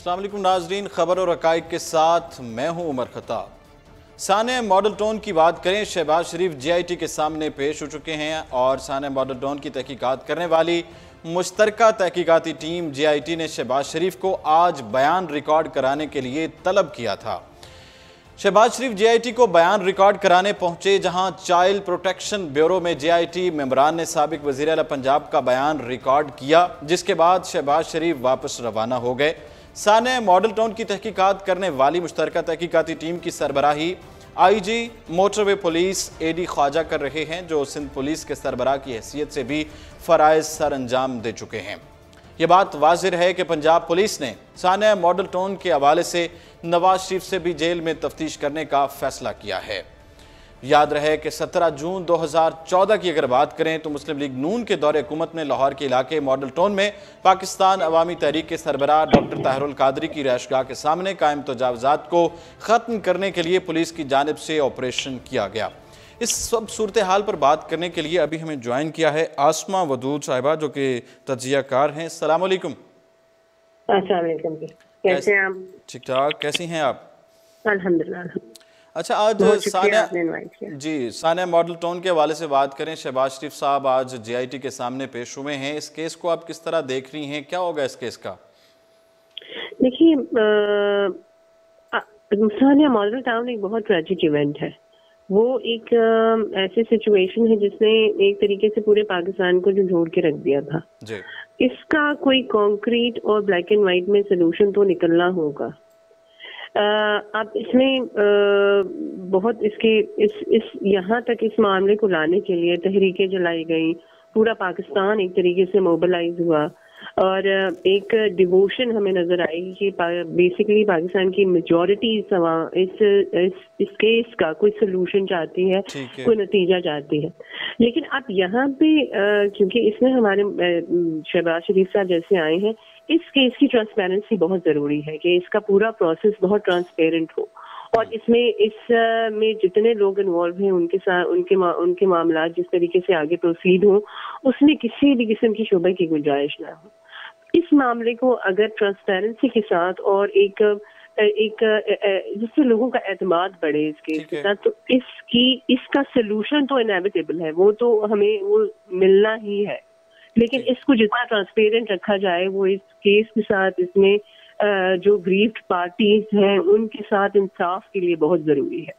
अस्सलाम वालेकुम नाजरीन, खबर और हक़ाइक़ के साथ मैं हूं उमर खताब। साने मॉडल टाउन की बात करें, शहबाज शरीफ JIT के सामने पेश हो चुके हैं और साने मॉडल टाउन की तहकीकात करने वाली मुश्तरका तहकीकाती टीम JIT ने शहबाज शरीफ को आज बयान रिकॉर्ड कराने के लिए तलब किया था। शहबाज शरीफ JIT को बयान रिकॉर्ड कराने पहुंचे, जहां चाइल्ड प्रोटेक्शन ब्यूरो में JIT मेंबरान ने साबिक वज़ीर आला पंजाब का बयान रिकॉर्ड किया, जिसके बाद शहबाज शरीफ वापस रवाना हो गए। साने मॉडल टाउन की तहकीकात करने वाली मुश्तरका तहकीकाती टीम की सरबराही IG motorway police AD Khwaja कर रहे हैं, जो सिंध पुलिस के सरबराह की हैसियत से भी फ़राइज़ सर अंजाम दे चुके हैं। ये बात वाज़िह है कि पंजाब पुलिस ने साने मॉडल टाउन के हवाले से नवाज शरीफ से भी जेल में तफ्तीश करने का फैसला किया है। याद रहे कि 17 जून 2014 की अगर बात करें तो मुस्लिम लीग नून के दौरे हुकूमत में लाहौर के इलाके मॉडल टाउन में पाकिस्तान अवामी तहरीक के सरबराह डॉक्टर ताहिरुल कादरी की रहायशगाह के सामने कायम तजावुज़ात को ख़त्म करने के लिए पुलिस की जानिब से ऑपरेशन किया गया। इस सब सूरत हाल पर बात करने के लिए अभी हमें ज्वाइन किया है आसमा वदूद साहिबा, जो कि तज्ज़ियाकार हैं। अस्सलाम वालेकुम। कैसे हैं आप? ठीक ठाक, कैसी हैं आप? अल्हम्दुलिल्लाह। अच्छा, आज सानिया मॉडल टाउन के हवाले से बात करें। शहबाज शरीफ साहब आज JIT के सामने पेश हुए हैं। इस केस को आप किस तरह देख रही हैं, क्या होगा इस केस का? देखिए, सानिया मॉडल टाउन एक बहुत ट्रेजिक इवेंट है। वो एक ऐसी सिचुएशन है जिसने एक तरीके से पूरे पाकिस्तान को झंझोड़ के रख दिया था जी। इसका कोई कॉन्क्रीट और ब्लैक एंड व्हाइट में सोल्यूशन तो निकलना होगा। अब इसमें बहुत इसके इस यहाँ तक इस मामले को लाने के लिए तहरीकें जलाई गई, पूरा पाकिस्तान एक तरीके से मोबिलाइज हुआ और एक डिवोशन हमें नजर आई कि बेसिकली पाकिस्तान की मेजॉरिटी इस केस का कोई सोल्यूशन चाहती है, कोई नतीजा चाहती है। लेकिन अब यहाँ पे क्योंकि इसमें हमारे शहबाज शरीफ साहब जैसे आए हैं, इस केस की ट्रांसपेरेंसी बहुत जरूरी है कि इसका पूरा प्रोसेस बहुत ट्रांसपेरेंट हो और इसमें जितने लोग इन्वॉल्व हैं उनके साथ उनके मामला जिस तरीके से आगे प्रोसीड हो, उसमें किसी भी किस्म की शुबे की गुंजाइश ना हो। इस मामले को अगर ट्रांसपेरेंसी के साथ और एक जिससे लोगों का एतमाद बढ़े इस केस के साथ, तो इसका सोल्यूशन तो इनएविटेबल है, वो तो हमें वो मिलना ही है। लेकिन इसको जितना ट्रांसपेरेंट रखा जाए वो इस केस के साथ, इसमें जो ग्रीव्ड पार्टीज हैं उनके साथ इंसाफ के लिए बहुत जरूरी है।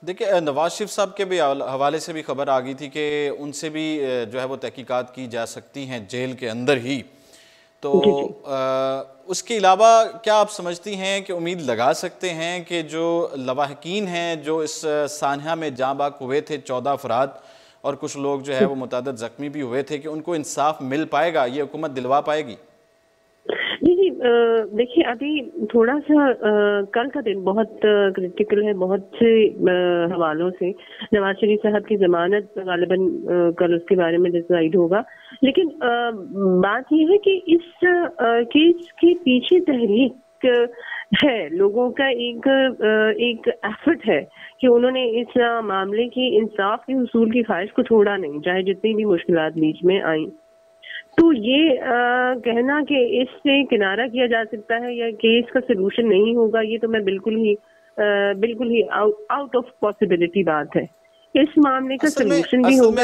देखिए, नवाज शरीफ साहब के भी हवाले से भी खबर आ गई थी कि उनसे भी जो है वो तहकीकात की जा सकती हैं जेल के अंदर ही। तो उसके अलावा क्या आप समझती हैं कि उम्मीद लगा सकते हैं कि जो लवाहकीन हैं जो इस सानिया में जाँ बाक हुए थे 14 अफराद और कुछ लोग जो है वो मुतादद जख्मी भी हुए थे, कि उनको इंसाफ मिल पाएगा, ये हुकूमत दिलवा पाएगी? जी, देखिए अभी थोड़ा सा कल का दिन बहुत क्रिटिकल है बहुत से हवालों से। नवाज शरीफ साहब की जमानत गालिबन कल उसके बारे में डिसाइड होगा। लेकिन बात यह है कि इस केस के पीछे तहरीक है, लोगों का एक एफर्ट है कि उन्होंने इस मामले की इंसाफ के हुसूल की ख्वाहिश को छोड़ा नहीं, चाहे जितनी भी मुश्किलात बीच में आई। तो ये कहना कि इससे किनारा किया जा सकता है या केस का सोल्यूशन नहीं होगा, ये तो मैं बिल्कुल ही आउट ऑफ पॉसिबिलिटी बात है। इस मामले का सोल्यूशन भी होगा।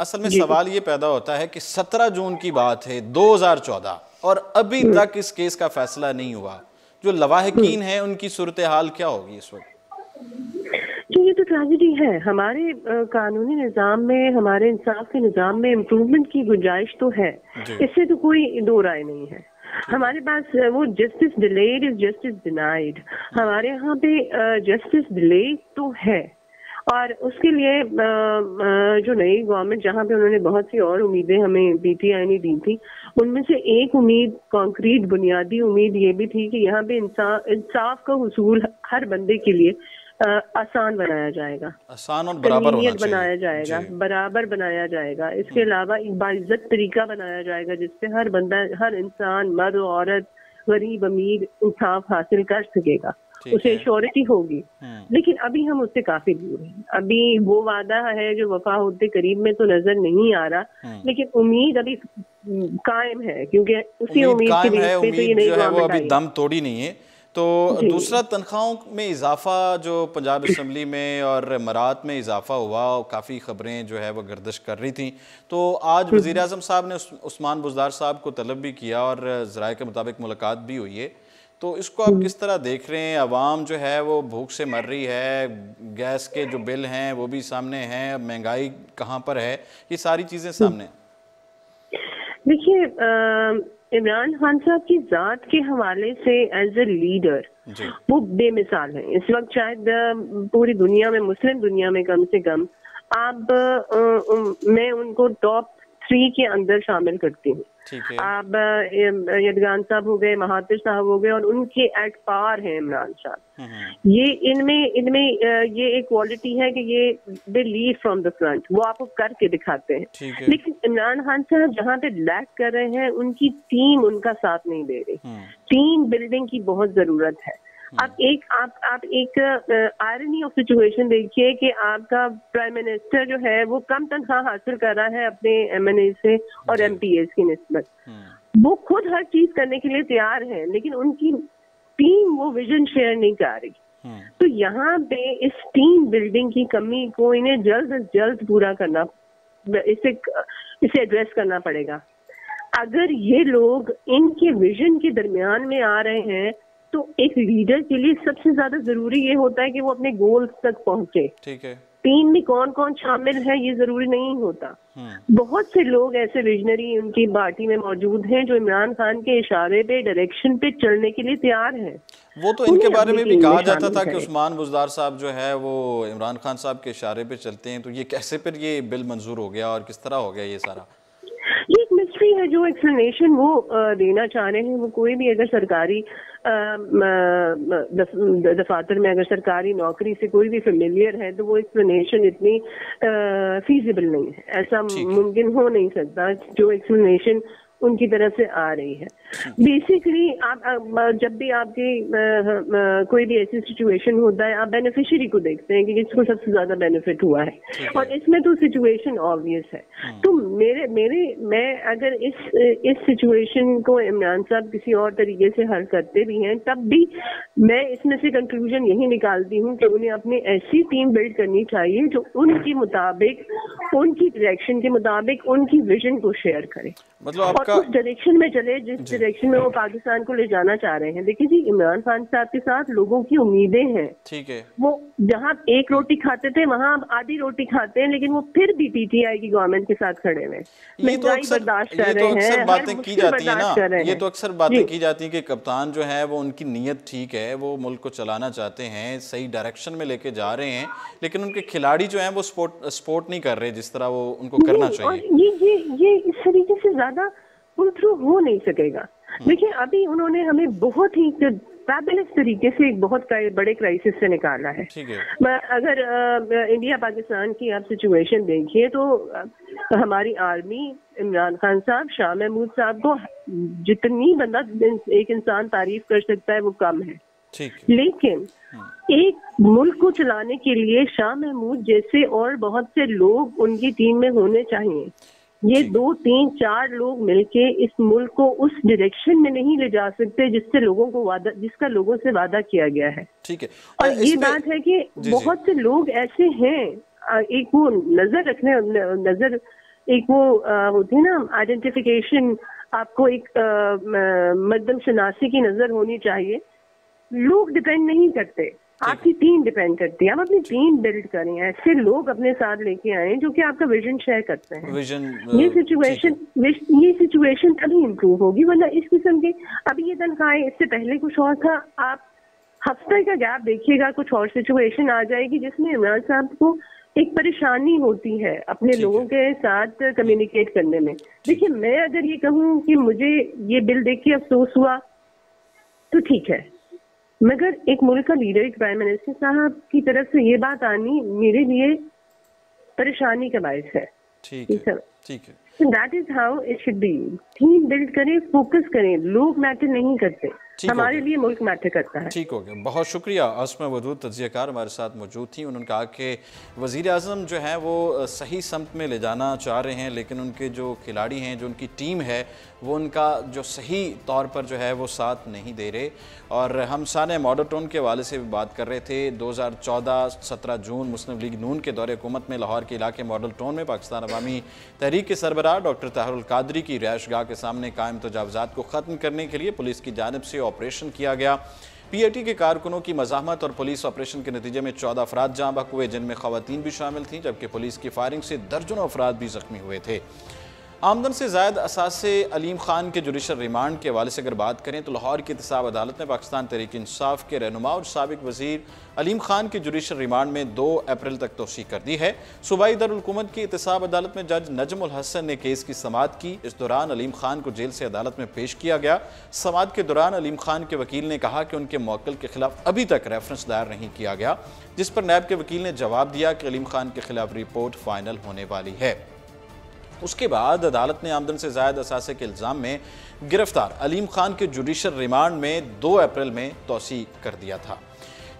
असल में सवाल ये पैदा होता है कि 17 जून की बात है 2014 और अभी तक इस केस का फैसला नहीं हुआ। जो लवाहकीन हैं उनकी सूरत हाल क्या होगी इस वक्त? ये तो ट्रेजेडी है। हमारे कानूनी निजाम में, हमारे इंसाफ के निजाम में इम्प्रूवमेंट की गुंजाइश तो है, इससे तो कोई दो राय नहीं है। हमारे पास वो justice delayed is justice denied, हमारे यहाँ पे जस्टिस डिलेड तो है और उसके लिए जो नई गवर्नमेंट, जहाँ पे उन्होंने बहुत सी और उम्मीदें हमें PTI ने दी थी, उनमें से एक उम्मीद, कॉन्क्रीट बुनियादी उम्मीद ये भी थी कि यहाँ पे इंसाफ का हुसूल हर बंदे के लिए आसान बनाया जाएगा, आसान और बराबर बनाया जाएगा, बराबर बनाया जाएगा। इसके अलावा एक बाइज्जत तरीका बनाया जाएगा जिससे हर बंदा, हर इंसान, मर्द औरत, गरीब अमीर इंसाफ हासिल कर सकेगा, उसे श्योरिटी होगी। लेकिन अभी हम उससे काफी दूर हैं। अभी वो वादा है जो वफा होते करीब में तो नजर नहीं आ रहा, लेकिन उम्मीद अभी कायम है, क्योंकि उसी उम्मीद के बेस पे तो ये नई गवर्नमेंट वो अभी दम तोड़ी नहीं है। तो दूसरा, तनख्वाहों में इजाफा जो पंजाब असम्बली में और मरात में इजाफा हुआ, काफ़ी खबरें जो है वो गर्दिश कर रही थी। तो आज वज़ीर आज़म साहब ने उस्मान बुज़दार साहब को तलब भी किया और ज़राए के मुताबिक मुलाकात भी हुई है। तो इसको आप किस तरह देख रहे हैं? अवाम जो है वो भूख से मर रही है, गैस के जो बिल हैं वो भी सामने हैं, महंगाई कहाँ पर है, ये सारी चीज़ें सामने। देखिए, इमरान खान साहब की जात के हवाले से एज ए लीडर वो बेमिसाल है। इस वक्त शायद पूरी दुनिया में, मुस्लिम दुनिया में कम से कम मैं उनको टॉप 3 के अंदर शामिल करती हूँ। आप यदगान साहब हो गए, महातिर साहब हो गए, और उनके एट पार हैं इमरान साहब। ये इनमें ये एक क्वालिटी है कि ये they lead from the front, वो आपको करके दिखाते हैं। लेकिन इमरान खान साहब जहाँ पे लैक कर रहे हैं, उनकी टीम उनका साथ नहीं दे रही। टीम बिल्डिंग की बहुत जरूरत है। आप एक आयरनी ऑफ सिचुएशन देखिए कि आपका प्राइम मिनिस्टर जो है वो कम तनख्वाह हासिल कर रहा है अपने एमएनए से और एमपीएस की निस्बत। वो खुद हर चीज करने के लिए तैयार है, लेकिन उनकी टीम वो विजन शेयर नहीं कर रही। तो यहाँ पे इस टीम बिल्डिंग की कमी को इन्हें जल्द से जल्द पूरा करना, इसे एड्रेस करना पड़ेगा। अगर ये लोग इनके विजन के दरमियान में आ रहे हैं, तो एक लीडर के लिए सबसे ज्यादा जरूरी ये होता है कि वो अपने गोल्स तक पहुंचे। ठीक है। टीम में कौन कौन शामिल है ये जरूरी नहीं होता। बहुत से लोग ऐसे विजनरी उनकी पार्टी में मौजूद हैं जो इमरान खान के इशारे पे, डायरेक्शन पे चलने के लिए तैयार हैं। वो तो इनके बारे में भी कहा जाता था कि उस्मान बुज़दार साहब जो है वो इमरान खान साहब के इशारे पे चलते हैं। तो ये कैसे फिर ये बिल मंजूर हो गया और किस तरह हो गया ये सारा? ये एक मिस्ट्री है। जो एक्सप्लेनेशन वो देना चाह रहे हैं, वो कोई भी अगर सरकारी दफातर में अगर सरकारी नौकरी से कोई भी फेमिलियर है, तो वो एक्सप्लेनेशन इतनी फीजिबल नहीं है। ऐसा मुमकिन हो नहीं सकता जो एक्सप्लेनेशन उनकी तरफ से आ रही है। बेसिकली आप जब भी आपकी कोई भी ऐसी सिचुएशन होता है, आप बेनिफिशियरी को देखते हैं कि किसको सबसे ज्यादा बेनिफिट हुआ है, और इसमें तो सिचुएशन ऑब्वियस है। तो मैं अगर इस सिचुएशन को इमरान साहब किसी और तरीके से हल करते भी हैं, तब भी मैं इसमें से कंक्लूजन यही निकालती हूँ कि उन्हें अपनी ऐसी टीम बिल्ड करनी चाहिए जो उनके मुताबिक, उनकी डायरेक्शन के मुताबिक उनकी विजन को शेयर करे, मतलब और उस डायरेक्शन में चले जिस डायरेक्शन में वो पाकिस्तान को ले जाना चाह रहे हैं। देखिए जी, इमरान खान साहब के साथ लोगों की उम्मीदें हैं। ठीक है। वो जहाँ एक रोटी खाते थे वहाँ आधी रोटी खाते हैं, लेकिन वो फिर भी पीटीआई की गवर्नमेंट के साथ खड़े हुए। ये तो अक्सर बातें की जाती है ना, ये तो अक्सर बातें की जाती है कि कप्तान जो है वो उनकी नीयत ठीक है, वो मुल्क को चलाना चाहते हैं, सही डायरेक्शन में लेके जा रहे हैं, लेकिन उनके खिलाड़ी जो है वो सपोर्ट नहीं कर रहे जिस तरह वो उनको करना चाहिए। ये इस तरीके से ज्यादा पुल थ्रू हो नहीं सकेगा। देखिए, अभी उन्होंने हमें बहुत ही फैबुलस तरीके से एक बहुत बड़े क्राइसिस से निकाला है। अगर इंडिया पाकिस्तान की आप सिचुएशन देखिए, तो हमारी आर्मी इमरान खान साहब, शाह महमूद साहब को जितनी बंदा एक इंसान तारीफ कर सकता है वो कम है। लेकिन एक मुल्क को चलाने के लिए शाह महमूद जैसे और बहुत से लोग उनकी टीम में होने चाहिए। ये 2, 3, 4 लोग मिलके इस मुल्क को उस डायरेक्शन में नहीं ले जा सकते जिसका लोगों से वादा किया गया है। ठीक है। और ये बात है कि बहुत से लोग ऐसे हैं, एक वो एक वो होती है ना आइडेंटिफिकेशन, आपको एक मर्दम शनासी की नजर होनी चाहिए। लोग डिपेंड नहीं करते, आपकी टीम डिपेंड करती है। आप अपनी टीम बिल्ड करें, ऐसे लोग अपने साथ लेके आए जो कि आपका विजन शेयर करते हैं। ये सिचुएशन तभी इम्प्रूव होगी, वरना इस किस्म के अभी ये तनख्वाहें, इससे पहले कुछ और था, आप हफ्ते का गैप देखिएगा, कुछ और सिचुएशन आ जाएगी जिसमें इमरान साहब को एक परेशानी होती है अपने लोगों के साथ कम्युनिकेट करने में। देखिए, मैं अगर ये कहूँ कि मुझे ये बिल देख के अफसोस हुआ तो ठीक है, मगर एक मुल्क का लीडर, एक प्राइम मिनिस्टर साहब की तरफ से ये बात आनी मेरे लिए परेशानी का बायस है। ठीक है। That is how it should be. Team build करें, फोकस करें, लोग मैटर नहीं करते। हमारे लिए मुल्क मैटर करता है। ठीक हो गया, बहुत शुक्रिया। असमा वदूद तज्ज़ियाकार हमारे साथ मौजूद थी। उन्होंने कहा कि वज़ीर आज़म जो है वो सही समत में ले जाना चाह रहे हैं, लेकिन उनके जो खिलाड़ी हैं, जो उनकी टीम है, वो उनका जो सही तौर पर जो है वो साथ नहीं दे रहे। और हम साने मॉडल टाउन के हवाले से भी बात कर रहे थे। 2014 17 जून मुस्लिम लीग नून के दौरे हुकूमत में लाहौर के इलाके मॉडल टाउन में पाकिस्तान अवामी तहरीक के सरबराह डॉक्टर ताहिरुल कादरी की रिहाइशगाह के सामने कायम तजावुज़ात को ख़त्म करने के लिए पुलिस की जानिब से ऑपरेशन किया गया। PIT के कारकुनों की मज़ाहमत और पुलिस ऑपरेशन के नतीजे में 14 अफराद जाँ बहक हुए, जिनमें ख़वातीन भी शामिल थीं, जबकि पुलिस की फायरिंग से दर्जनों अफराद भी ज़ख्मी हुए थे। आमदन से ज़ायद असासे अलीम खान के जुडिशल रिमांड के हवाले से अगर बात करें तो लाहौर की एहतसाब अदालत ने पाकिस्तान तहरीक इंसाफ के रहनुमा और साबिक वज़ीर अलीम खान के जुडिशल रिमांड में 2 अप्रैल तक तोसी कर दी है। सूबाई दारुल-हुकूमत की एहतसाब अदालत में जज नजमुल हसन ने केस की समाअत की। इस दौरान अलीम खान को जेल से अदालत में पेश किया गया। समाअत के दौरान अलीम खान के वकील ने कहा कि उनके मौक्किल के खिलाफ अभी तक रेफरेंस दायर नहीं किया गया, जिस पर नैब के वकील ने जवाब दिया कि अलीम खान के खिलाफ रिपोर्ट फाइनल होने वाली है। उसके बाद अदालत ने आमदन से ज़ायद असासे के इल्ज़ाम में गिरफ्तार अलीम खान के जुडिशल रिमांड में 2 अप्रैल में तोसी कर दिया था।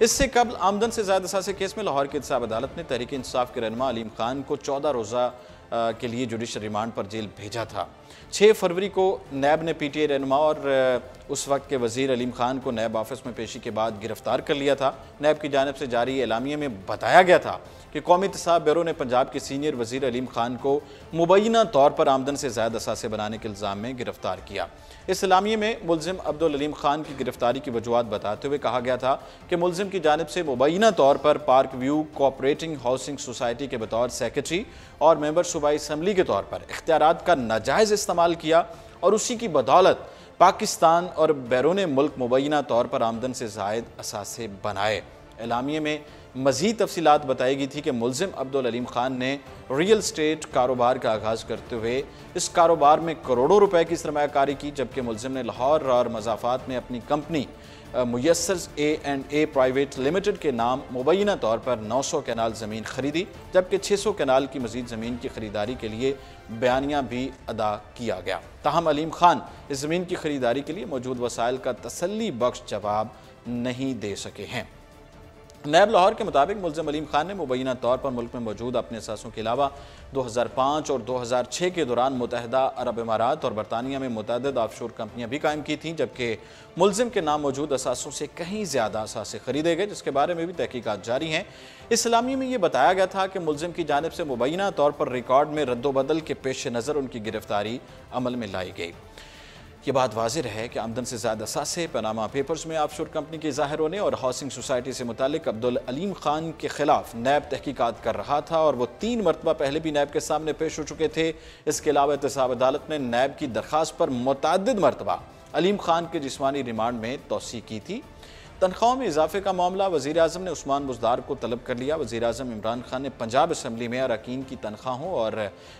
इससे कबल आमदन से ज़ायद असासे केस में लाहौर की एहतसाब अदालत ने तहरीक इंसाफ के रहनुमा अलीम खान को 14 रोज़ा के लिए जुडिशल रिमांड पर जेल भेजा था। 6 फरवरी को नैब ने PTI रहनुमा और उस वक्त के वज़ीर अलीम खान को नैब ऑफिस में पेशी के बाद गिरफ्तार कर लिया था। नैब की जानिब से जारी एलामिया में बताया गया था कि कौमी एहतसाब ब्यूरो ने पंजाब के सीनियर वज़ीर अलीम खान को मुबैना तौर पर आमदन से ज़्यादा असासे बनाने के इल्ज़ाम में गिरफ्तार किया। इस एलामिया में मुलजिम अब्दुल अलीम खान की गिरफ्तारी की वजूहत बताते हुए कहा गया था कि मुलजिम की जानिब से मुबैना तौर पर park view cooperating housing society के बतौर सेक्रेटरी और मेंबर सूबाई असम्बली के तौर पर इख्तियारात का नाजायज़ इस्तेमाल किया और उसी की बदौलत पाकिस्तान और बैरून मुल्क मुबैना तौर पर आमदन से ज़ायद असासे बनाए। एलामिया में मज़ीद तफसीलात बताई गई थी कि मुलजिम अब्दुल अलीम खान ने रियल स्टेट कारोबार का आगाज़ करते हुए इस कारोबार में करोड़ों रुपए की सरमायाकारी की, जबकि मुलजिम ने लाहौर और मज़ाफ़ात में अपनी कंपनी मुयस्सर A&A प्राइवेट लिमिटेड के नाम मुबैना तौर पर 900 कनाल ज़मीन खरीदी, जबकि 600 कनाल की मज़ीद ज़मीन की खरीदारी के लिए बयानिया भी अदा किया गया। ताहम अलीम खान इस ज़मीन की खरीदारी के लिए मौजूद वसाइल का तसल्ली बख्श जवाब नहीं दे सके हैं। नैब लाहौर के मुताबिक मुलजिम अलीम खान ने मुबैना तौर पर मुल्क में मौजूद अपने असासों के अलावा 2005 और 2006 के दौरान मुत्तहिदा अरब इमारात और बरतानिया में मुतअद्दिद ऑफशोर कंपनियां भी कायम की थीं, जबकि मुलजिम के नाम मौजूद असासों से कहीं ज़्यादा असासे खरीदे गए, जिसके बारे में भी तहकीकात जारी हैं। इस्लामी में ये बताया गया था कि मुलजिम की जानिब से मुबैना तौर पर रिकॉर्ड में रद्दोबदल के पेश नज़र उनकी गिरफ्तारी अमल में लाई गई। ये बात वाज़िह है कि आमदन से ज़्यादा असासे पनामा पेपर्स में ऑफशोर कंपनी के ज़ाहिर होने और हाउसिंग सोसाइटी से मुतालिक अब्दुल अलीम खान के खिलाफ नैब तहकीकात कर रहा था और वो 3 मरतबा पहले भी नैब के सामने पेश हो चुके थे। इसके अलावा एहतसाब अदालत ने नैब की दरख्वास्त पर मुतअद्दिद मरतबा अलीम खान के जिस्मानी रिमांड में तोसी की थी। तनख्वाहों में इजाफे का मामला वज़ीर आज़म ने उस्मान बुज़दार को तलब कर लिया। वज़ीर आज़म इमरान खान ने पंजाब असम्बली में अरकान की तनख्वाहों और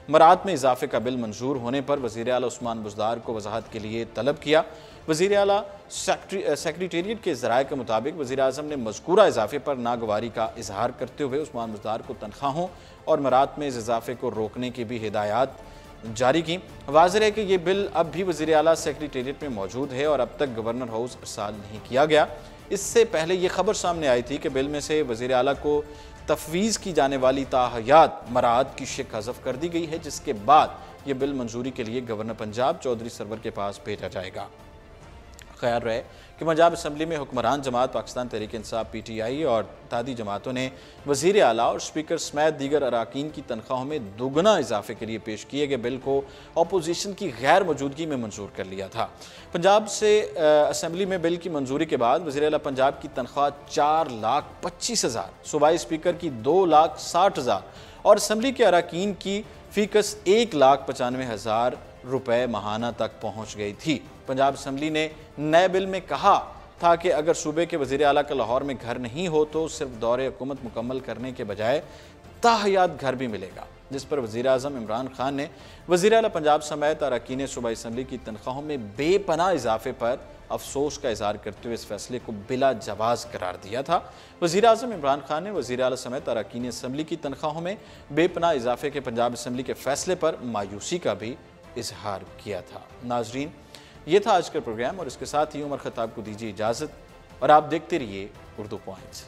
मराद में इजाफे का बिल मंजूर होने पर वज़ीर आला उस्मान बुज़दार को वजाहत के लिए तलब किया। वज़ीर आला सेक्रेटेरिएट के ज़राए के मुताबिक वज़ीर आज़म ने मज़कूरा इजाफे पर नागवारी का इजहार करते हुए उस्मान बुज़दार को तनख्वाहों और मराद में इस इजाफे को रोकने की भी हिदायत जारी की। वाज़ेह है कि ये बिल अब भी वज़ीर आला सेक्रेटेरिएट में मौजूद है और अब तक गवर्नर हाउस इरसाल नहीं किया गया। इससे पहले ये खबर सामने आई थी कि बिल में से वज़ीर आला को तफवीज़ की जाने वाली ताहयात मराद की शिक हज़फ कर दी गई है, जिसके बाद ये बिल मंजूरी के लिए गवर्नर पंजाब चौधरी सरवर के पास भेजा जाएगा। ख्याल रहे कि पंजाब असम्बली में हुक्मरान जमात पाकिस्तान तहरीक इंसाफ PTI और इत्तेहादी जमातों ने वज़ीर आला और स्पीकर समेत दीगर अरकान की तनख्वाहों में दोगुना इजाफे के लिए पेश किए गए बिल को अपोजिशन की गैर मौजूदगी में मंजूर कर लिया था। पंजाब से असम्बली में बिल की मंजूरी के बाद वज़ीर आला पंजाब की तनख्वाह 4,25,000, सूबाई स्पीकर की 2,60,000 और असम्बली के अरकान की फ़ीकस 1,95,000 रुपए माहाना तक पहुँच गई थी। पंजाब असम्बली ने नए बिल में कहा था कि अगर सूबे के वज़ीर आला का लाहौर में घर नहीं हो तो सिर्फ दौरे हुकूमत मुकम्मल करने के बजाय ताहयात घर भी मिलेगा, जिस पर वज़ीर आज़म इमरान खान ने वज़ीर आला पंजाब समेत अरकान सूबाई असम्बली की तनख्वाहों में बेपनाह इजाफे पर अफसोस का इजहार करते हुए इस फैसले को बिला जवाज़ करार दिया था। वज़ीर आज़म इमरान खान ने वज़ीर आला समेत अरकान असम्बली की तनख्वाहों में बेपनाह इजाफे के पंजाब असम्बली के फैसले पर मायूसी का भी इजहार किया था। नाजरीन, ये था आज का प्रोग्राम और इसके साथ ही उमर खत्ताब को दीजिए इजाजत और आप देखते रहिए उर्दू पॉइंट्स।